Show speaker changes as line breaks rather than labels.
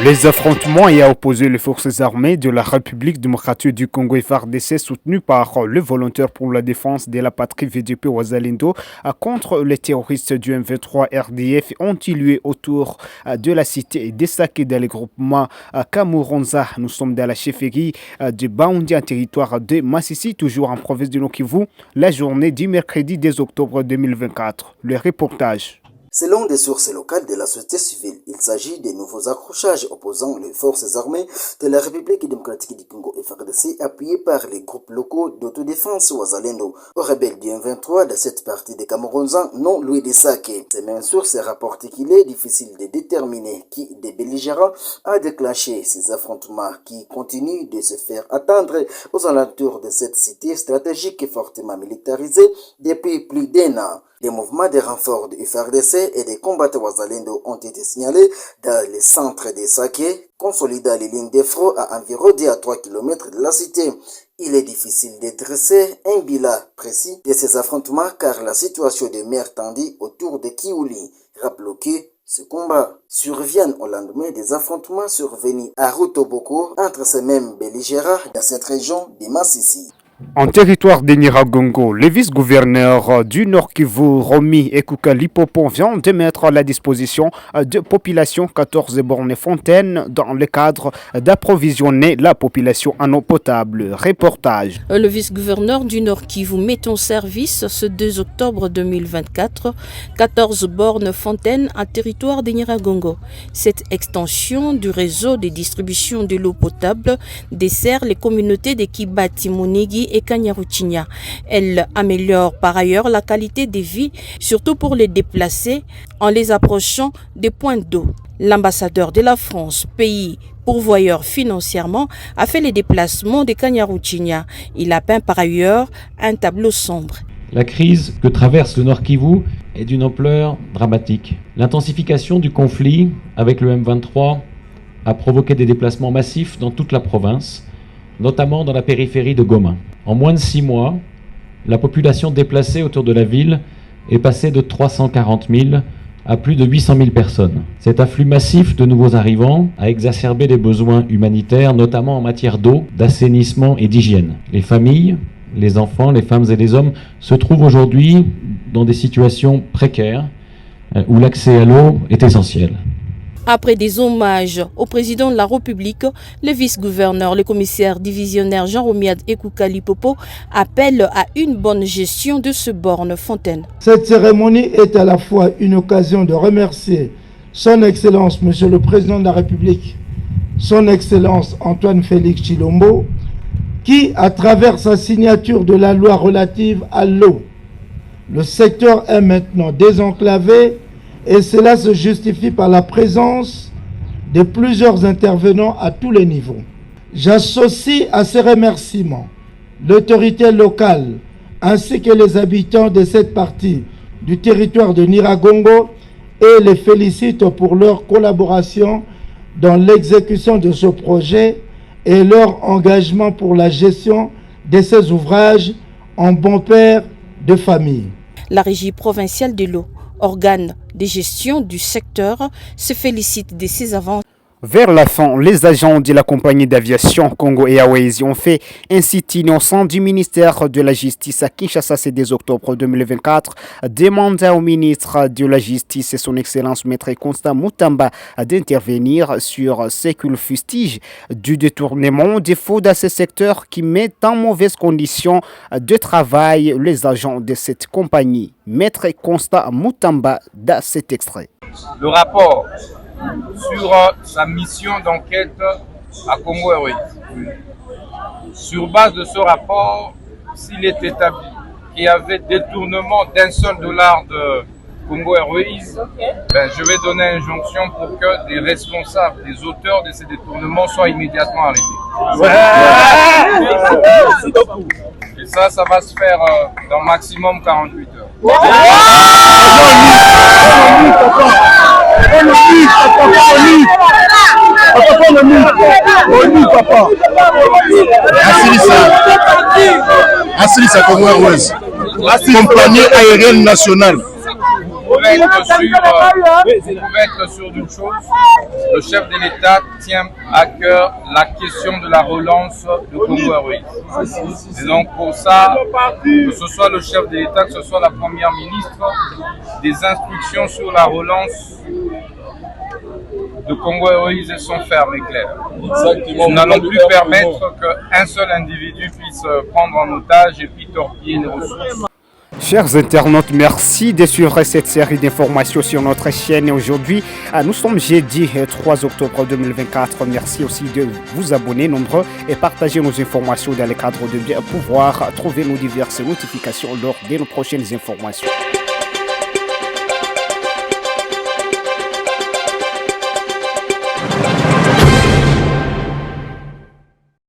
Les affrontements ayant opposé les forces armées de la République démocratique du Congo FARDC soutenues par le volontaire pour la défense de la patrie VDP Wazalendo contre les terroristes du M23 RDF ont eu lieu autour de la cité d'Essaké dans le groupement Kamuronza. Nous sommes dans la chefferie de Baoundi en territoire de Massissi, toujours en province de Nord-Kivu, la journée du mercredi 10 octobre 2024. Le reportage.
Selon des sources locales de la société civile, il s'agit de nouveaux accrochages opposant les forces armées de la République démocratique du Congo FARDC appuyées par les groupes locaux d'autodéfense Wazalendo aux rebelles du M23 de cette partie de Kamuronza non loin d'Essaké. Ces mêmes sources rapportent qu'il est difficile de déterminer qui des belligérants a déclenché ces affrontements qui continuent de se faire attendre aux alentours de cette cité stratégique et fortement militarisée depuis plus d'un an. Des mouvements de renfort du FARDC et des combattants Wazalendo ont été signalés dans le centre de Saké, consolidant les lignes de front à environ 2 à 3 km de la cité. Il est difficile de dresser un bilan précis de ces affrontements car la situation demeure tendue autour de Kiouli. Rappelons que ce combat survient au lendemain des affrontements survenus à Rutoboko entre ces mêmes belligérants dans cette région de Massissi.
En territoire de Nyiragongo, le vice-gouverneur du Nord Kivu, Romi Ekukali Popo, vient de mettre à la disposition de population 14 bornes fontaines dans le cadre d'approvisionner la population en eau potable. Reportage.
Le vice-gouverneur du Nord Kivu met en service ce 2 octobre 2024 14 bornes fontaines en territoire de Nyiragongo. Cette extension du réseau de distribution de l'eau potable dessert les communautés de Kibati, Monigi et Kanyaruchinya. Elle améliore par ailleurs la qualité de vie, surtout pour les déplacés, en les approchant des points d'eau. L'ambassadeur de la France, pays pourvoyeur financièrement, a fait les déplacements de Kanyaruchinya. Il a peint par ailleurs un tableau sombre.
La crise que traverse le Nord Kivu est d'une ampleur dramatique. L'intensification du conflit avec le M23 a provoqué des déplacements massifs dans toute la province, notamment dans la périphérie de Goma. En moins de 6 mois, la population déplacée autour de la ville est passée de 340 000 à plus de 800 000 personnes. Cet afflux massif de nouveaux arrivants a exacerbé les besoins humanitaires, notamment en matière d'eau, d'assainissement et d'hygiène. Les familles, les enfants, les femmes et les hommes se trouvent aujourd'hui dans des situations précaires où l'accès à l'eau est essentiel.
Après des hommages au président de la République, le vice-gouverneur, le commissaire divisionnaire Jean-Romiad Ekukali Popo appelle à une bonne gestion de ce borne fontaine.
Cette cérémonie est à la fois une occasion de remercier son Excellence, Monsieur le Président de la République, son Excellence Antoine Félix Tshilombo, qui, à travers sa signature de la loi relative à l'eau, le secteur est maintenant désenclavé. Et cela se justifie par la présence de plusieurs intervenants à tous les niveaux. J'associe à ces remerciements l'autorité locale ainsi que les habitants de cette partie du territoire de Nyiragongo et les félicite pour leur collaboration dans l'exécution de ce projet et leur engagement pour la gestion de ces ouvrages en bon père de famille.
La Régie provinciale de l'eau, organe de gestion du secteur, se félicite de ces avancées.
Vers la fin, les agents de la compagnie d'aviation Congo Airways ont fait un sit-in au sein du ministère de la Justice à Kinshasa ce 2 octobre 2024, demandant au ministre de la Justice et son Excellence Maître Constant Mutamba d'intervenir sur ce qu'il fustige du détournement des fonds dans ce secteur qui met en mauvaise condition de travail les agents de cette compagnie. Maître Constant Mutamba dans cet extrait.
Le rapport sur sa mission d'enquête à Congo Airways. Sur base de ce rapport, s'il est établi qu'il y avait détournement d'1 seul dollar de Congo Airways, je vais donner injonction pour que des responsables, des auteurs de ces détournements soient immédiatement arrêtés. Et ça va se faire dans maximum 48 heures.
Assilisa Congo Airways, compagnie aérienne nationale.
pouvez être sûr d'une chose, le chef de l'État tient à cœur la question de la relance de Congo Airways. Et donc pour ça, que ce soit le chef de l'État, que ce soit la première ministre, des instructions sur la relance de Congo Airways sont fermes et claires. Nous n'allons plus permettre qu'un seul individu puisse prendre en otage et puis torpiller les ressources.
Chers internautes, merci de suivre cette série d'informations sur notre chaîne. Aujourd'hui, nous sommes jeudi 3 octobre 2024. Merci aussi de vous abonner nombreux et partager nos informations dans le cadre de bien pouvoir trouver nos diverses notifications lors de nos prochaines informations.